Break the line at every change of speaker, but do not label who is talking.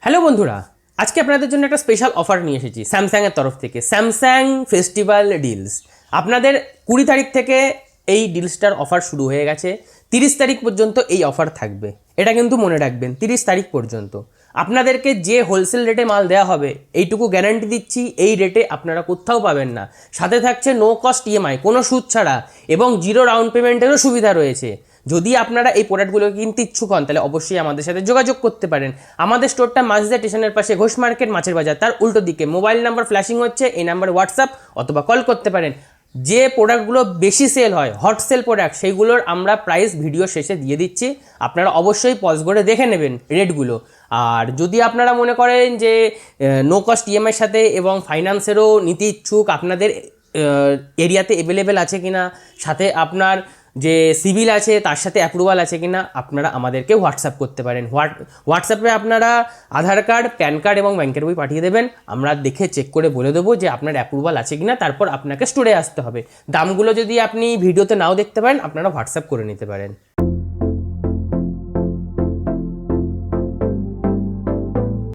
Hello বন্ধুরা, আজকে আপনাদের জন্য একটা স্পেশাল অফার নিয়ে এসেছি স্যামসাংয়ের তরফ থেকে। স্যামসাং ফেস্টিভ্যাল ডিলস আপনাদের 20 তারিখ থেকে এই ডিলসটার অফার শুরু হয়ে গেছে। 30 তারিখ পর্যন্ত এই অফার থাকবে, এটা কিন্তু মনে রাখবেন। 30 তারিখ পর্যন্ত আপনাদেরকে যে হোলসেল রেটে মাল দেওয়া হবে এইটুকু গ্যারান্টি দিচ্ছি, এই রেটে আপনারা কোথাও পাবেন না। সাথে থাকছে নো কস্ট ইএমআই, কোনো সুদ ছাড়া, এবং জিরো ডাউন পেমেন্টেরও সুবিধা রয়েছে। যদি আপনারা এই প্রোডাক্টগুলো কিনতে ইচ্ছুক হন তাহলে অবশ্যই আমাদের সাথে যোগাযোগ করতে পারেন। আমাদের স্টোরটা মাঝদা স্টেশনের পাশে, ঘোষ মার্কেট, মাছের বাজার, তার উল্টো দিকে। মোবাইল নাম্বার ফ্ল্যাশিং হচ্ছে, এই নাম্বারে হোয়াটসঅ্যাপ অথবা কল করতে পারেন। যে প্রোডাক্টগুলো বেশি সেল হয়, হট সেল প্রোডাক্ট, সেইগুলোর আমরা প্রাইস ভিডিও শেষে দিয়ে দিচ্ছি। আপনারা অবশ্যই পজ করে দেখে নেবেন রেটগুলো। আর যদি আপনারা মনে করেন যে নো কস্ট ইএমআইয়ের সাথে এবং ফাইন্যান্সেরও নিতে ইচ্ছুক, আপনাদের এরিয়াতে অ্যাভেলেবেল আছে কিনা, সাথে আপনার যে সিভিল আছে তার সাথে অ্যাপ্রুভাল আছে কিনা, আপনারা আমাদেরকে হোয়াটসঅ্যাপ করতে পারেন। হোয়াটসঅ্যাপে আপনারা আধার কার্ড, প্যান কার্ড এবং ব্যাংকের বই পাঠিয়ে দেবেন। আমরা দেখে চেক করে বলে দেবো যে আপনার অ্যাপ্রুভাল আছে কিনা, তারপর আপনাকে স্টোরে আসতে হবে। দামগুলো যদি আপনি ভিডিওতে নাও দেখতে পারেন, আপনারা হোয়াটসঅ্যাপ করে নিতে পারেন।